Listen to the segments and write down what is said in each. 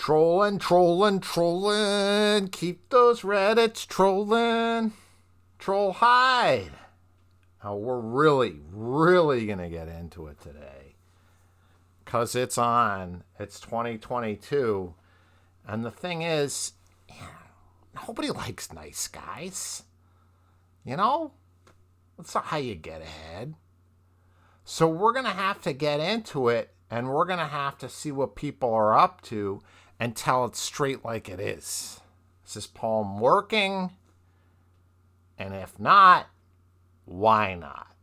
Trolling, trolling, trolling. Keep those Reddits trolling. Troll hide. Now we're really going to get into it today. Because it's on. It's 2022. And the thing is, nobody likes nice guys. You know? That's not how you get ahead. So we're going to have to get into it. And we're going to have to see what people are up to and tell it straight like it is. Is this poem working? And if not, why not?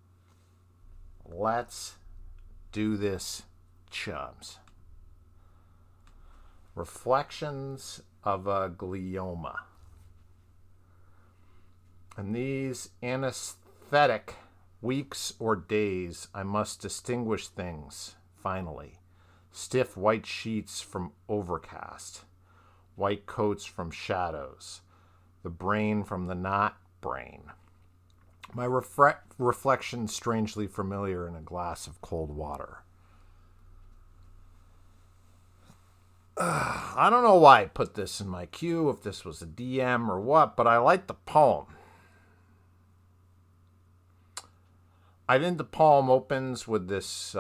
Let's do this, chubs. Reflections of a glioma. In these anesthetic weeks or days, I must distinguish things, finally. Stiff white sheets from overcast, white coats from shadows, the brain from the not brain. My reflection strangely familiar in a glass of cold water. I don't know why I put this in my queue, if this was a DM or what, but I like the poem. I think the poem opens with this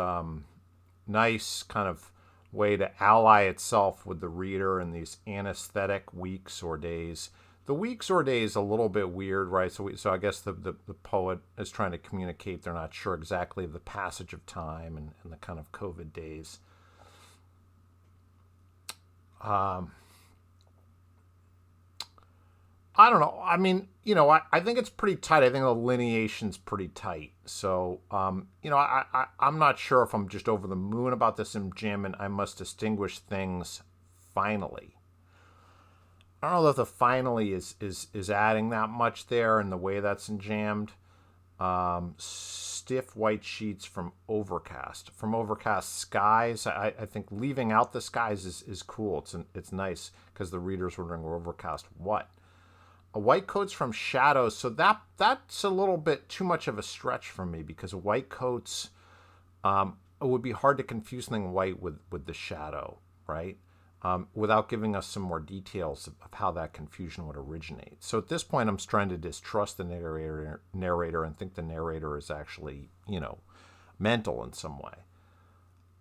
nice kind of way to ally itself with the reader in these anesthetic weeks or days. The weeks or days a little bit weird, right? So I guess the poet is trying to communicate they're not sure exactly of the passage of time and the kind of COVID days. I don't know. I mean, I think it's pretty tight. I think the lineation's pretty tight. So, I'm not sure if I'm just over the moon about this enjambment. I must distinguish things finally. I don't know if the finally is adding that much there in the way that's enjammed. Stiff white sheets from overcast skies. I think leaving out the skies is cool. It's nice because the reader's wondering, overcast what? White coats from shadows. So that's a little bit too much of a stretch for me, because white coats, it would be hard to confuse something white with the shadow, right? Without giving us some more details of how that confusion would originate. So at this point, I'm trying to distrust the narrator and think the narrator is actually, mental in some way.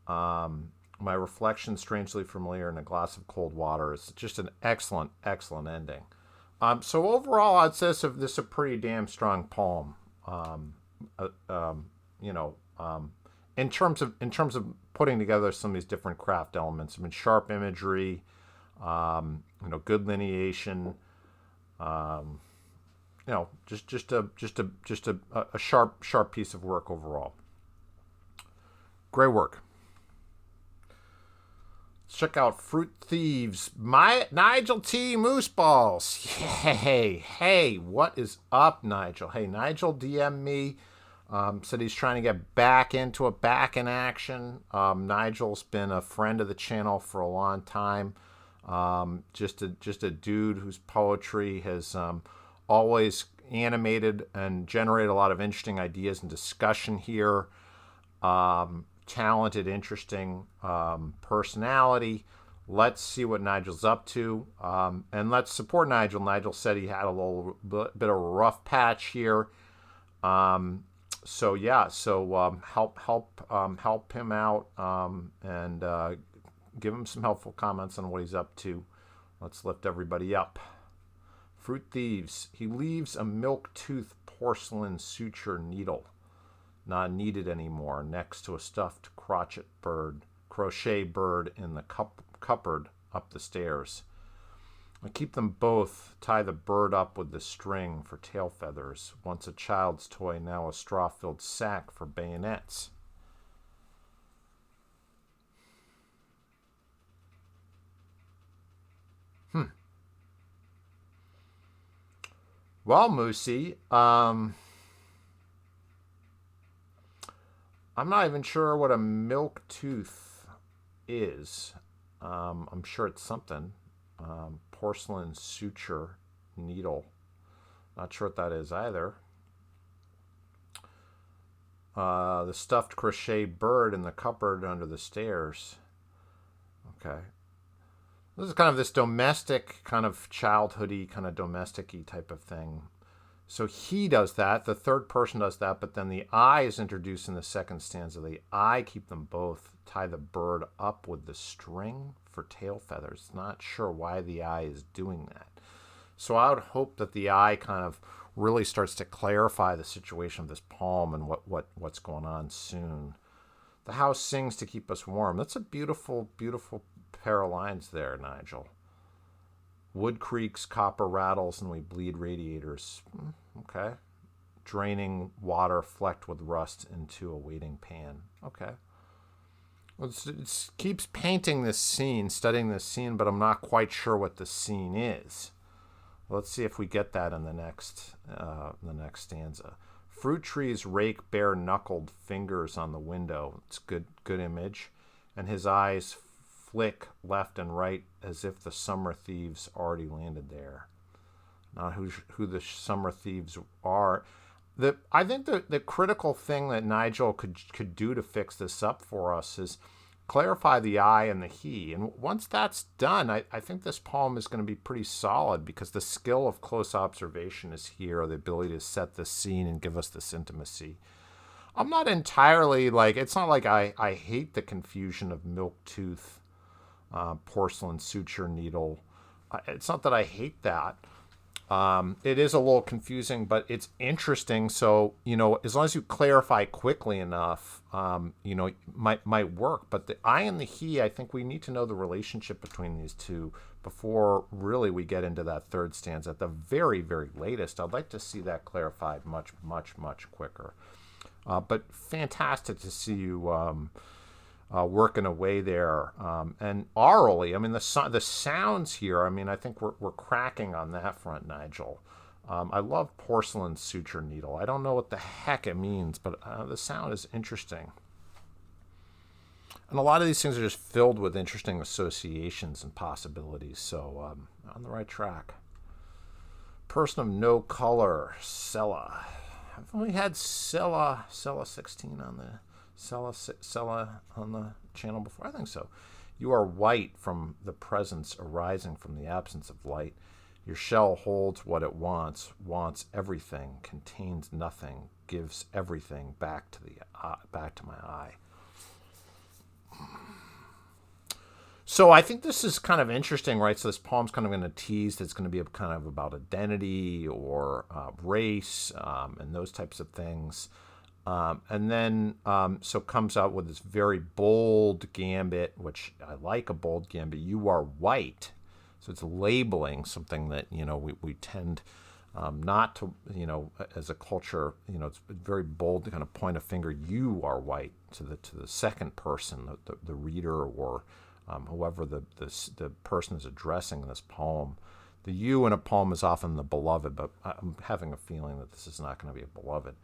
My reflection, strangely familiar in a glass of cold water, is just an excellent, excellent ending. So overall, I'd say this is a pretty damn strong poem. In terms of putting together some of these different craft elements. I mean, sharp imagery, good lineation. Just a sharp piece of work overall. Great work. Check out Fruit Thieves. Nigel T. Mooseballs. Hey, what is up, Nigel? Hey, Nigel DM'd me. Said he's trying to get back into it, back in action. Nigel's been a friend of the channel for a long time. Just a dude whose poetry has always animated and generated a lot of interesting ideas and discussion here. Talented, interesting personality. Let's see what Nigel's up to, and let's support Nigel. Nigel said he had a little bit of a rough patch here, help him out, and give him some helpful comments on what he's up to. Let's lift everybody up. Fruit Thieves. He leaves a milk tooth porcelain suture needle, not needed anymore, next to a stuffed crochet crochet bird in the cupboard up the stairs. I keep them both, tie the bird up with the string for tail feathers, once a child's toy, now a straw-filled sack for bayonets. Well, Moosey, I'm not even sure what a milk tooth is. I'm sure it's something. Porcelain suture needle. Not sure what that is either. The stuffed crochet bird in the cupboard under the stairs. Okay. This is kind of this domestic, kind of childhoody, kind of domestic-y type of thing. So he does that. The third person does that, but then the I is introduced in the second stanza. The I keep them both, tie the bird up with the string for tail feathers. Not sure why the I is doing that. So I would hope that the I kind of really starts to clarify the situation of this poem and what's going on soon. The house sings to keep us warm. That's a beautiful, beautiful pair of lines there, Nigel. Wood creaks, copper rattles, and we bleed radiators. Okay. Draining water flecked with rust into a waiting pan. Okay. It keeps painting this scene, studying this scene, but I'm not quite sure what the scene is. Let's see if we get that in the next stanza. Fruit trees rake bare-knuckled fingers on the window. It's good image. And his eyes flick left and right as if the summer thieves already landed there. Not who the summer thieves are. I think the critical thing that Nigel could do to fix this up for us is clarify the I and the he. And once that's done, I think this poem is going to be pretty solid because the skill of close observation is here, the ability to set the scene and give us this intimacy. I'm not entirely it's not like I hate the confusion of milk tooth, porcelain suture needle. It's not that I hate that. It is a little confusing, but it's interesting. So, as long as you clarify quickly enough, might work. But the I and the he, I think we need to know the relationship between these two before really we get into that third stanza. At the very, very latest, I'd like to see that clarified much, much, much quicker. But fantastic to see you working away there, and orally. I mean, the sounds here. I mean, I think we're cracking on that front, Nigel. I love porcelain suture needle. I don't know what the heck it means, but the sound is interesting. And a lot of these things are just filled with interesting associations and possibilities. So on the right track. Person of no color, Sella. I've only had Sella 16 on the Sella on the channel before? I think so. You are white from the presence arising from the absence of light. Your shell holds what it wants everything, contains nothing, gives everything back to my eye. So I think this is kind of interesting, right? So this poem's kind of going to tease that it's going to be kind of about identity or race and those types of things. And then, so comes out with this very bold gambit, which I like a bold gambit. You are white. So it's labeling something that, we tend not to, as a culture, it's very bold to kind of point a finger. You are white to the second person, the reader or whoever the person is addressing in this poem. The you in a poem is often the beloved, but I'm having a feeling that this is not going to be a beloved.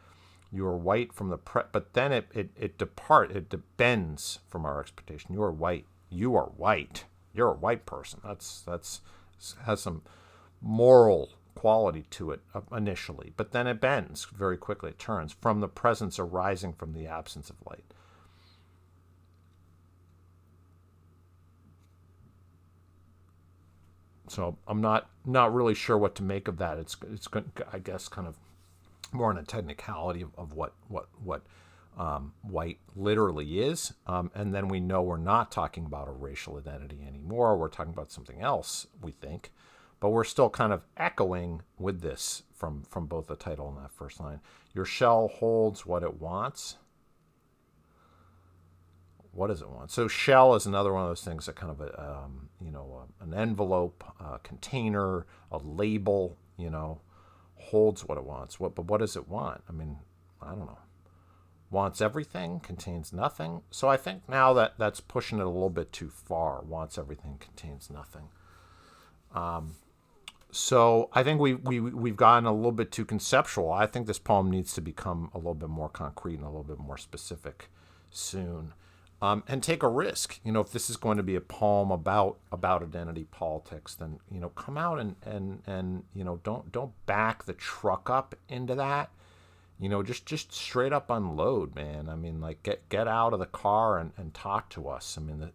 You are white from the but then it bends from our expectation. You are white. You are white. You're a white person. That's has some moral quality to it initially, but then it bends very quickly. It turns from the presence arising from the absence of light. So I'm not really sure what to make of that. It's I guess kind of more on a technicality of what white literally is, and then we know we're not talking about a racial identity anymore. We're talking about something else, we think, but we're still kind of echoing with this from both the title and that first line. Your shell holds what it wants. What does it want? So shell is another one of those things that kind of an envelope, a container, a label, holds what it wants. But what does it want? I mean, I don't know. Wants everything, contains nothing. So I think now that's pushing it a little bit too far. Wants everything, contains nothing. So I think we've gotten a little bit too conceptual. I think this poem needs to become a little bit more concrete and a little bit more specific soon. And take a risk. If this is going to be a poem about identity politics, then come out and don't back the truck up into that. Just straight up unload, man. I mean, like get out of the car and talk to us. I mean,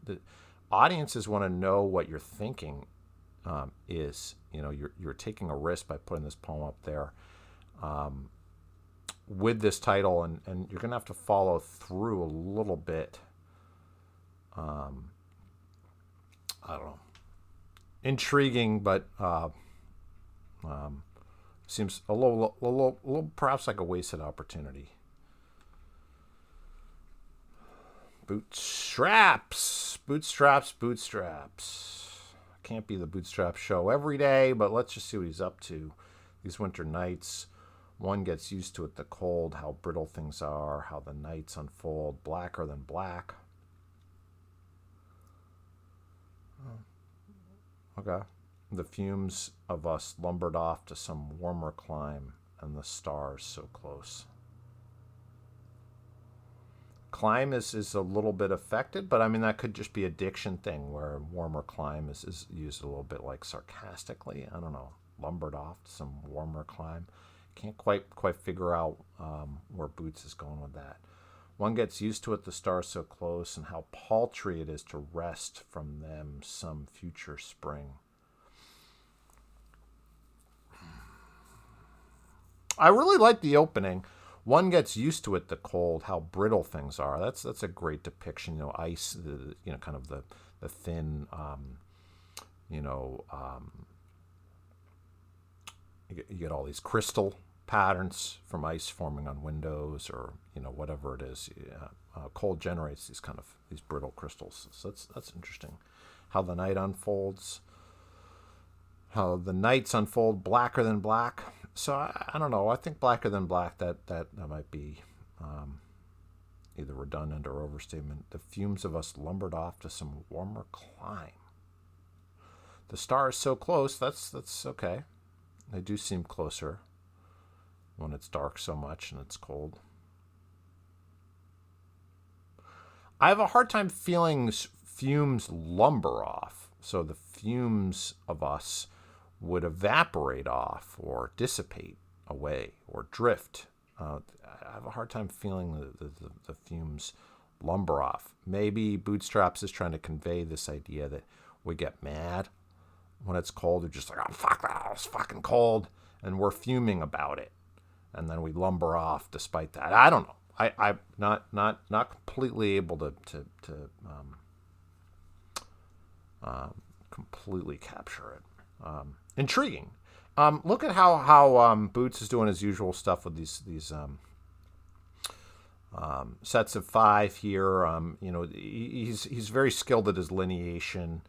audiences want to know what you're thinking is. You're taking a risk by putting this poem up there with this title, and you're going to have to follow through a little bit. I don't know. Intriguing, but seems a little perhaps like a wasted opportunity. Bootstraps. Can't be the Bootstrap show every day, but let's just see what he's up to. These winter nights, one gets used to it, the cold, how brittle things are, how the nights unfold, blacker than black. Okay. The fumes of us lumbered off to some warmer clime, and the stars so close. Clime is a little bit affected, but I mean, that could just be a diction thing where warmer clime is used a little bit like sarcastically. I don't know. Lumbered off to some warmer clime. Can't quite figure out where Boots is going with that. One gets used to it, the stars so close, and how paltry it is to rest from them some future spring. I really like the opening. One gets used to it, the cold, how brittle things are. That's a great depiction. Ice, kind of the thin, you get all these crystal patterns from ice forming on windows, or whatever it is. Cold generates these brittle crystals. So that's interesting. How the night unfolds. How the nights unfold blacker than black. So I don't know. I think blacker than black, that might be either redundant or overstatement. The fumes of us lumbered off to some warmer clime. The stars so close. That's okay. They do seem closer when it's dark so much and it's cold. I have a hard time feeling fumes lumber off. So the fumes of us would evaporate off or dissipate away or drift. I have a hard time feeling the fumes lumber off. Maybe Bootstraps is trying to convey this idea that we get mad when it's cold. We're just like, oh, fuck that, it's fucking cold. And we're fuming about it. And then we lumber off despite that. I don't know. I'm not completely able to completely capture it. Intriguing. Look at how Boots is doing his usual stuff with these sets of 5 here. He's very skilled at his lineation.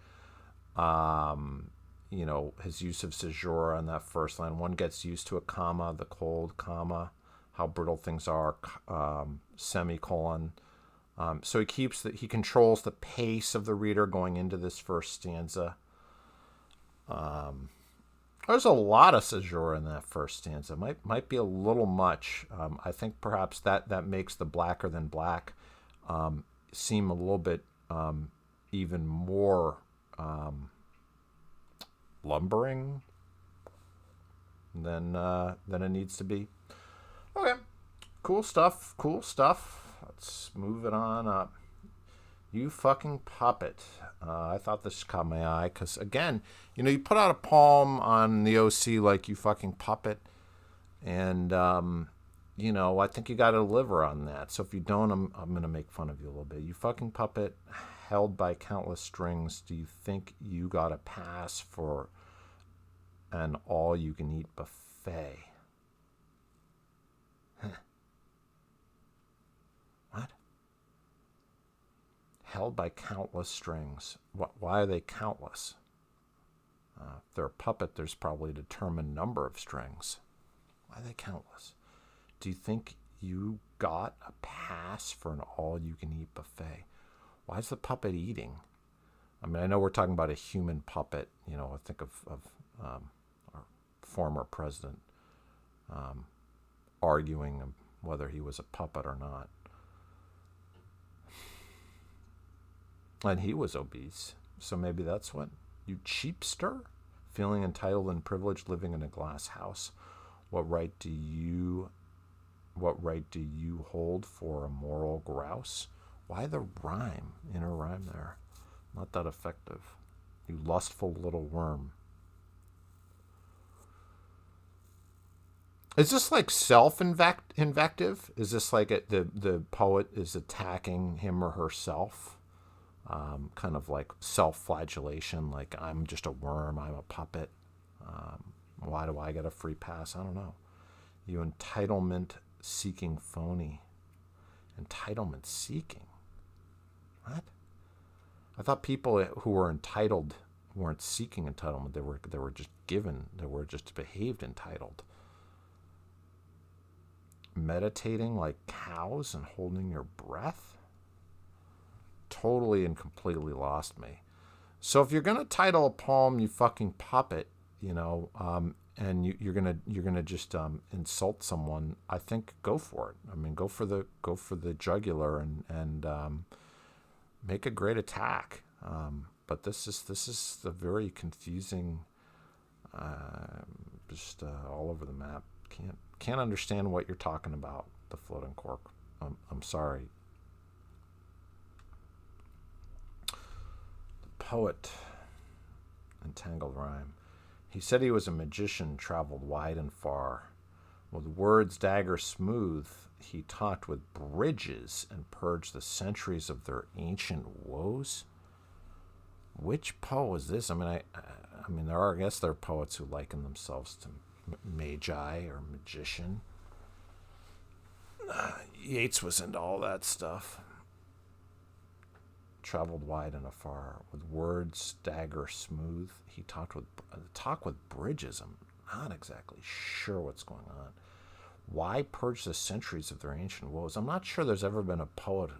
His use of caesura on that first line. One gets used to a comma, the cold, comma, how brittle things are, semicolon. So he controls the pace of the reader going into this first stanza. There's a lot of caesura in that first stanza. Might be a little much. I think perhaps that makes the blacker than black seem a little bit even more lumbering than it needs to be. Okay, cool stuff. Let's move it on up. You fucking puppet. I thought this caught my eye because, again, you put out a poem on the OC like you fucking puppet, and I think you got to deliver on that. So if you don't, I'm gonna make fun of you a little bit. You fucking puppet, held by countless strings. Do you think you got a pass for an all-you-can-eat buffet? What? Held by countless strings. Why are they countless? If they're a puppet, there's probably a determined number of strings. Why are they countless? Do you think you got a pass for an all-you-can-eat buffet? Why is the puppet eating? I mean, I know we're talking about a human puppet. I think of our former president arguing whether he was a puppet or not. And he was obese, so maybe that's what. You cheapster? Feeling entitled and privileged, living in a glass house. What right do you hold for a moral grouse? Why the rhyme, inner rhyme there? Not that effective. You lustful little worm. Is this like self-invective? Is this like the poet is attacking him or herself? Kind of like self-flagellation, like I'm just a worm, I'm a puppet. Why do I get a free pass? I don't know. You entitlement-seeking phony. Entitlement-seeking? What? I thought people who were entitled weren't seeking entitlement. They were just given. They were just behaved entitled. Meditating like cows and holding your breath? Totally and completely lost me. So if you're gonna title a poem "You fucking puppet," and you're gonna just insult someone, I think go for it. I mean, go for the jugular and make a great attack. But this is a very confusing, just all over the map. Can't understand what you're talking about. The floating cork. I'm sorry. The poet, entangled rhyme. He said he was a magician, traveled wide and far. With words dagger smooth, he talked with bridges and purged the centuries of their ancient woes. Which poet was this? I mean, I guess there are poets who liken themselves to magi or magician. Yeats was into all that stuff. Traveled wide and afar, with words dagger smooth. He talk with bridges. I'm not exactly sure what's going on. Why purge the centuries of their ancient woes? I'm not sure there's ever been a poet. I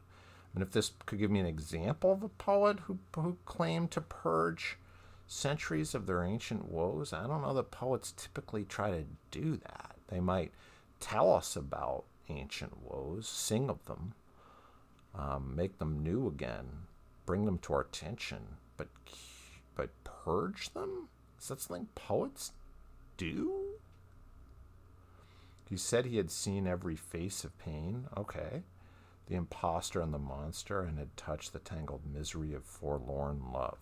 mean, if this could give me an example of a poet who claimed to purge centuries of their ancient woes, I don't know that poets typically try to do that. They might tell us about ancient woes, sing of them, make them new again, bring them to our attention, but purge them? Is that something poets do? He said he had seen every face of pain. Okay. The imposter and the monster, and had touched the tangled misery of forlorn love.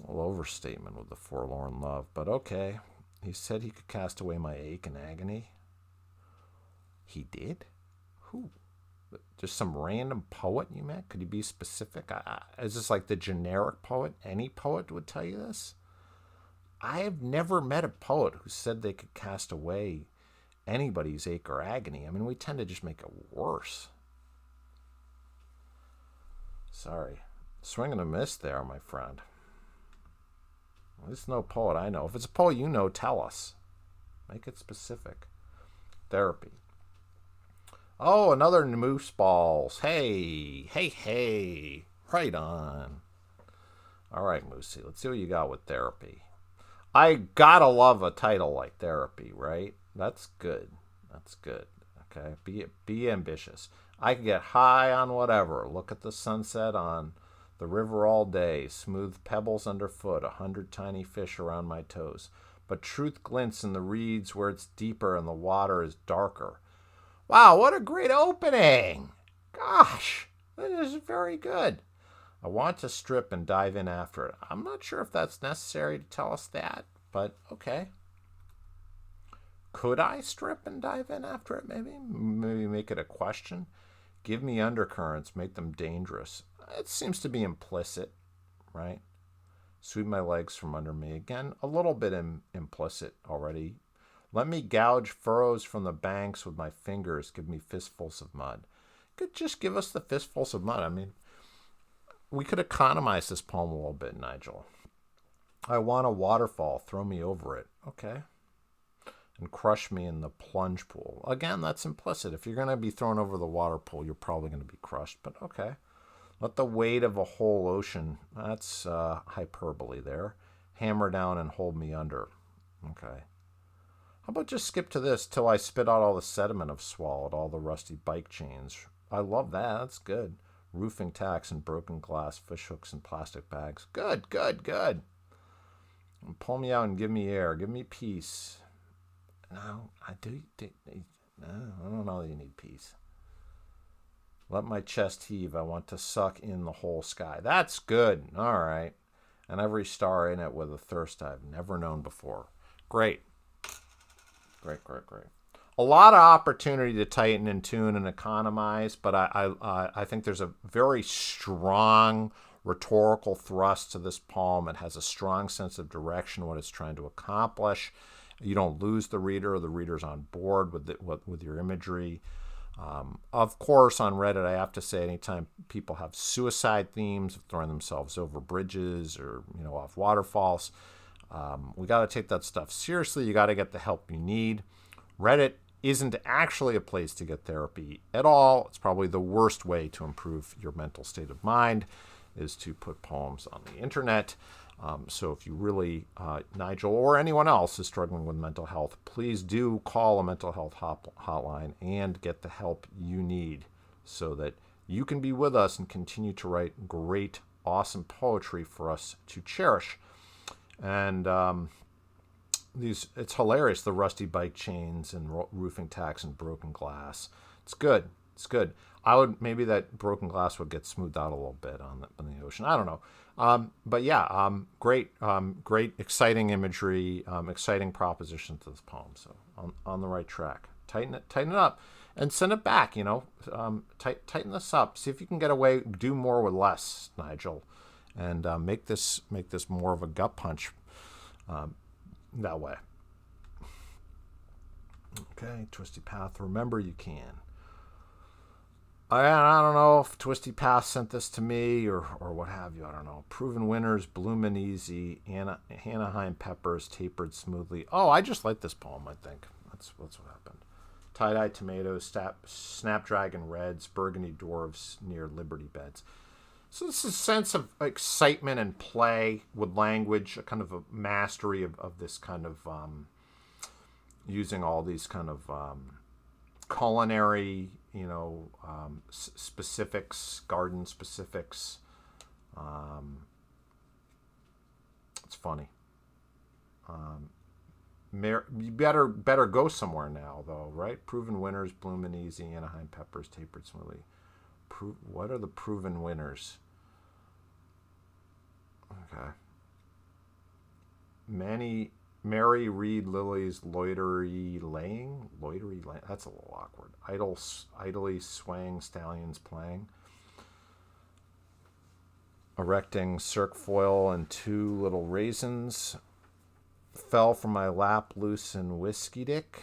A little overstatement with the forlorn love, but okay. He said he could cast away my ache and agony. He did? Who? Just some random poet you met? Could he be specific? Is this like the generic poet? Any poet would tell you this? I have never met a poet who said they could cast away anybody's ache or agony. I mean, we tend to just make it worse. Sorry. Swing and a miss there, my friend. There's no poet I know. If it's a poet you know, tell us. Make it specific. Therapy. Oh, another Mooseballs. Hey. Right on. All right, Moosey. Let's see what you got with therapy. I gotta love a title like Therapy, right? That's good. Okay, be ambitious. I can get high on whatever. Look at the sunset on the river all day. Smooth pebbles underfoot. 100 tiny fish around my toes. But truth glints in the reeds where it's deeper and the water is darker. Wow, what a great opening! Gosh, that is very good. I want to strip and dive in after it. I'm not sure if that's necessary to tell us that, but okay. Could I strip and dive in after it, maybe? Maybe make it a question. Give me undercurrents, make them dangerous. It seems to be implicit, right? Sweep my legs from under me. Again, a little bit implicit already. Let me gouge furrows from the banks with my fingers. Give me fistfuls of mud. Could just give us the fistfuls of mud. I mean, we could economize this poem a little bit, Nigel. I want a waterfall. Throw me over it. Okay. And crush me in the plunge pool. Again, that's implicit. If you're going to be thrown over the water pool, you're probably going to be crushed. But okay. Let the weight of a whole ocean. That's hyperbole there. Hammer down and hold me under. Okay. How about just skip to this till I spit out all the sediment I've swallowed, all the rusty bike chains. I love that. That's good. Roofing tacks and broken glass, fish hooks and plastic bags. Good. And pull me out and give me air. Give me peace. No, I don't know that you need peace. Let my chest heave. I want to suck in the whole sky. That's good. All right. And every star in it with a thirst I've never known before. Great. Great, great, great. A lot of opportunity to tighten and tune and economize, but I think there's a very strong rhetorical thrust to this poem. It has a strong sense of direction, what it's trying to accomplish. You don't lose the reader. The reader's on board with your imagery. Of course, on Reddit, I have to say, anytime people have suicide themes, throwing themselves over bridges or off waterfalls, we got to take that stuff seriously. You got to get the help you need. Reddit isn't actually a place to get therapy at all. It's probably the worst way to improve your mental state of mind is to put poems on the internet. So if you really, Nigel or anyone else is struggling with mental health, please do call a mental health hotline and get the help you need so that you can be with us and continue to write great, awesome poetry for us to cherish. And it's hilarious, the rusty bike chains and roofing tacks and broken glass. It's good. It's good. Maybe that broken glass would get smoothed out a little bit on the ocean. I don't know. But yeah, great, exciting imagery, exciting proposition to this poem. So on the right track. Tighten it up, and send it back. Tighten this up. See if you can get away. Do more with less, Nigel, and make this more of a gut punch. That way. Okay, Twisty Path. Remember, you can. I don't know if Twisty Path sent this to me or what have you. I don't know. Proven winners, bloomin' easy. Anaheim peppers tapered smoothly. Oh, I just like this poem. I think that's what happened. Tie-dye tomatoes, snapdragon reds, burgundy dwarves near Liberty beds. So this is a sense of excitement and play with language, a kind of a mastery of this kind of using all these kind of culinary, specifics, garden specifics. It's funny. You better go somewhere now, though, right? Proven winners, bloomin' easy, Anaheim peppers tapered smoothly. What are the proven winners? Okay. Mary Reed Lily's loitery laying. That's a little awkward. Idly swaying stallions playing. Erecting cirque foil and 2 little raisins. Fell from my lap loose and whiskey dick.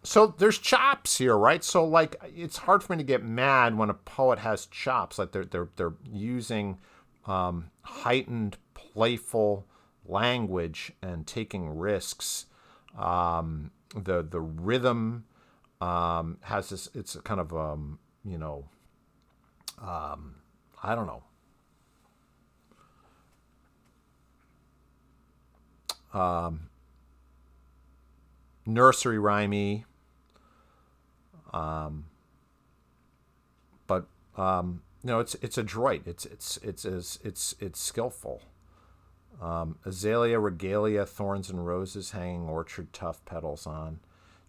So there's chops here, right? So like, it's hard for me to get mad when a poet has chops. Like they're using heightened, playful language and taking risks. The rhythm has this. It's a kind of I don't know. Nursery rhymey. But it's adroit. It's skillful. Azalea regalia, thorns and roses, hanging orchard tough petals on.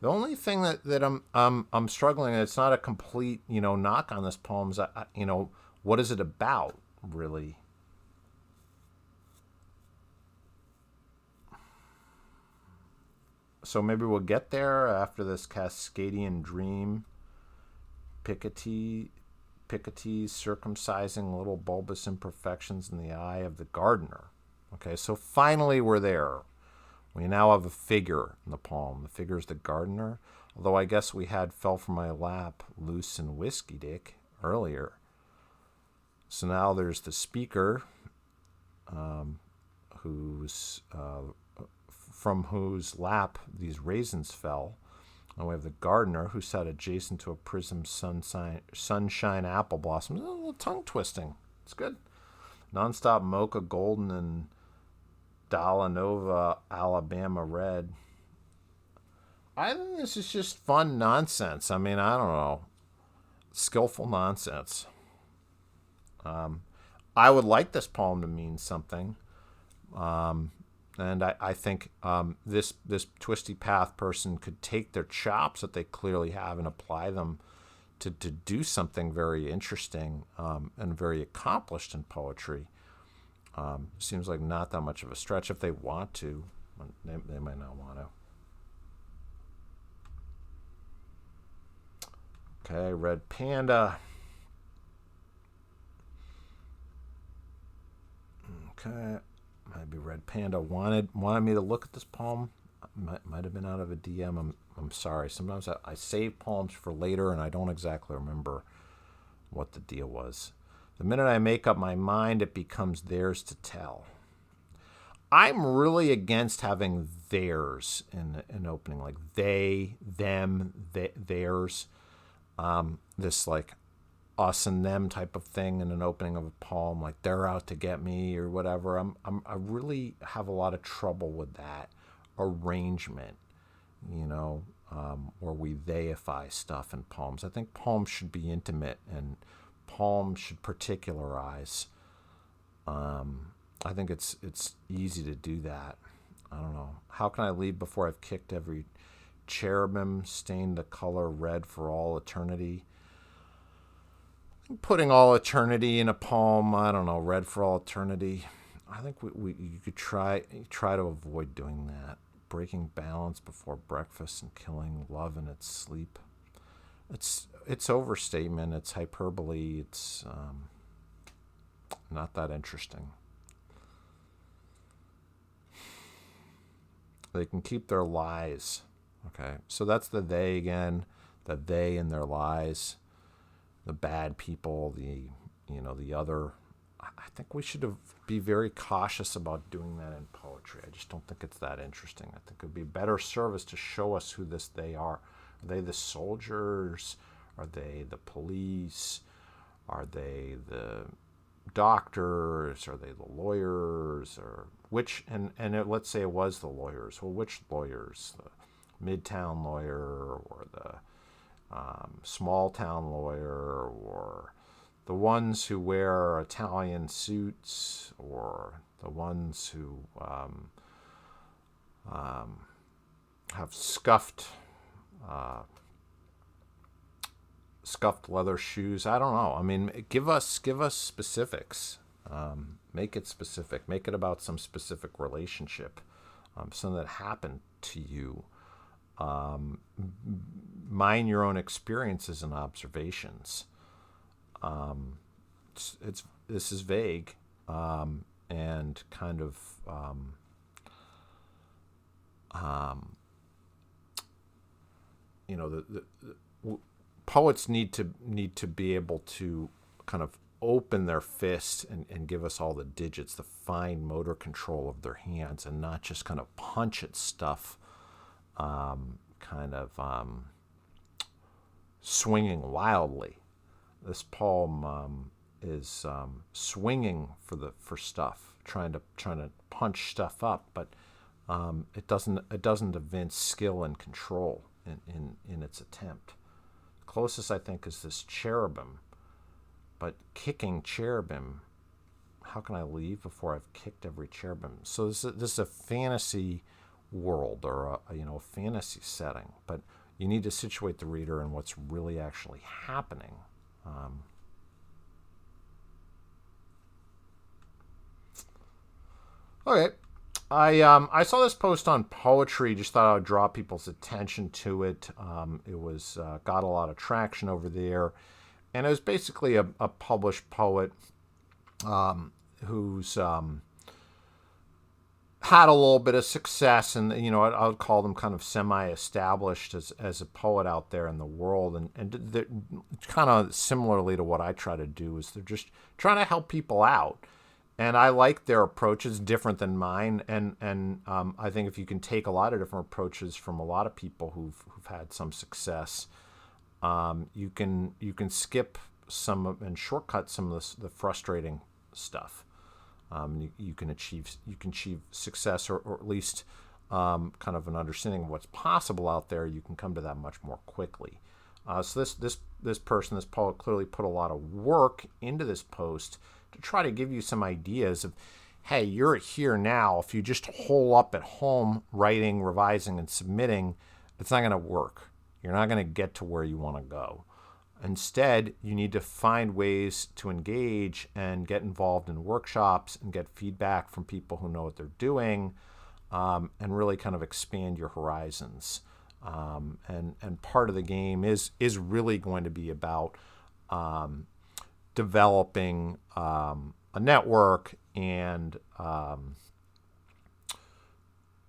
The only thing that I'm struggling, and it's not a complete knock on this poem, is what is it about really? So maybe we'll get there after this Cascadian dream. Picotees circumcising little bulbous imperfections in the eye of the gardener. Okay, so finally we're there. We now have a figure in the poem. The figure is the gardener. Although I guess we had fell from my lap loose and whiskey dick earlier. So now there's the speaker, from whose lap these raisins fell. And we have the gardener who sat adjacent to a prism sunshine apple blossoms. A little tongue twisting. It's good. Nonstop mocha golden and Dalanova Alabama red. I think this is just fun nonsense. I mean, I don't know. Skillful nonsense. I would like this poem to mean something. And I think this Twisty Path person could take their chops that they clearly have and apply them to do something very interesting and very accomplished in poetry. Seems like not that much of a stretch if they want to. They might not want to. Okay, Red Panda. Okay, maybe Red Panda wanted me to look at this poem. Might have been out of a DM. I'm sorry. Sometimes I save poems for later, and I don't exactly remember what the deal was. The minute I make up my mind, it becomes theirs to tell. I'm really against having theirs in an opening, like they, them, theirs. This like us and them type of thing in an opening of a poem, like they're out to get me or whatever. I really have a lot of trouble with that arrangement, where we theify stuff in poems. I think poems should be intimate and poems should particularize. I think it's easy to do that. I don't know. How can I leave before I've kicked every cherubim, stained the color red for all eternity? Putting all eternity in a poem, I don't know, red for all eternity. I think you could try to avoid doing that. Breaking balance before breakfast and killing love in its sleep. It's overstatement. It's hyperbole. It's not that interesting. They can keep their lies. Okay, so that's the they again. The they and their lies. The bad people. The other. I think we should be very cautious about doing that in poetry. I just don't think it's that interesting. I think it would be better service to show us who they are. Are they the soldiers? Are they the police? Are they the doctors? Are they the lawyers? Or which? Let's say it was the lawyers. Well, which lawyers? The Midtown lawyer or the small town lawyer, or the ones who wear Italian suits, or the ones who have scuffed leather shoes. I don't know. I mean, give us specifics. Make it specific. Make it about some specific relationship, something that happened to you. Mind your own experiences and observations. This is vague and kind of the poets need to be able to kind of open their fist and give us all the digits, the fine motor control of their hands, and not just kind of punch at stuff, swinging wildly. This poem is swinging for stuff, trying to punch stuff up, but it doesn't evince skill and control in its attempt. The closest I think is this cherubim, but kicking cherubim. How can I leave before I've kicked every cherubim? So this is a fantasy world, or a fantasy setting, but you need to situate the reader in what's really actually happening. Okay, I saw this post on Poetry. Just thought I would draw people's attention to it. It was got a lot of traction over there, and it was basically a published poet who's had a little bit of success, and I would call them kind of semi-established as a poet out there in the world, and kind of similarly to what I try to do is they're just trying to help people out, and I like their approach. It's different than mine, and I think if you can take a lot of different approaches from a lot of people who've had some success, you can skip some and shortcut some of the frustrating stuff. You can achieve success, or at least kind of an understanding of what's possible out there. You can come to that much more quickly. So this poet, clearly put a lot of work into this post to try to give you some ideas of, hey, you're here now. If you just hole up at home writing, revising, and submitting, it's not going to work. You're not going to get to where you want to go. Instead, you need to find ways to engage and get involved in workshops and get feedback from people who know what they're doing, and really kind of expand your horizons. And part of the game is really going to be about developing a network and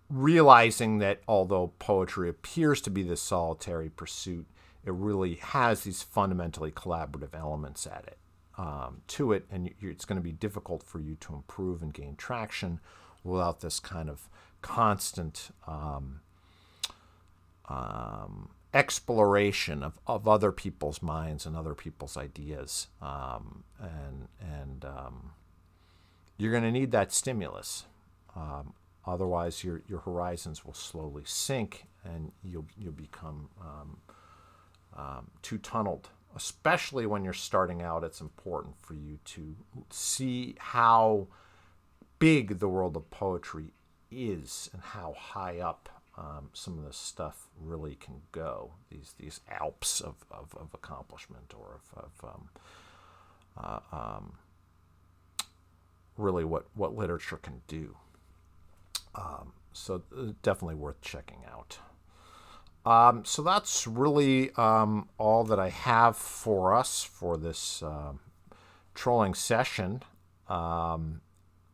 realizing that although poetry appears to be this solitary pursuit, it really has these fundamentally collaborative elements at it to it, and it's going to be difficult for you to improve and gain traction without this kind of constant exploration of other people's minds and other people's ideas, and you're going to need that stimulus. Otherwise, your horizons will slowly sink, and you'll become too tunneled. Especially when you're starting out, it's important for you to see how big the world of poetry is and how high up some of this stuff really can go. These alps of accomplishment, or of really what literature can do. So definitely worth checking out. So that's really all that I have for us for this trolling session.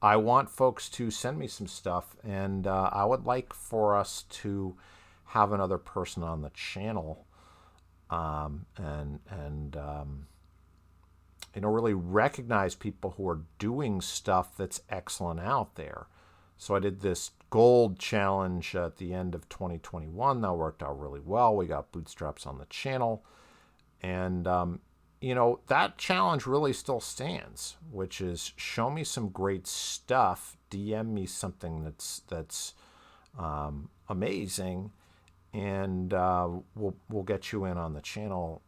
I want folks to send me some stuff, and I would like for us to have another person on the channel, and really recognize people who are doing stuff that's excellent out there. So I did this gold challenge at the end of 2021. That worked out really well. We got bootstraps on the channel. And, that challenge really still stands, which is show me some great stuff. DM me something that's amazing. And we'll get you in on the channel.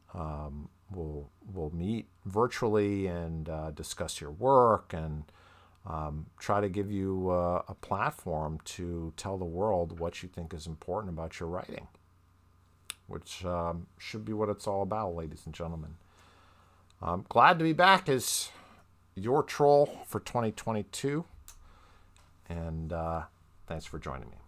We'll meet virtually and discuss your work and try to give you a platform to tell the world what you think is important about your writing, which should be what it's all about, ladies and gentlemen. I'm glad to be back as your troll for 2022, and thanks for joining me.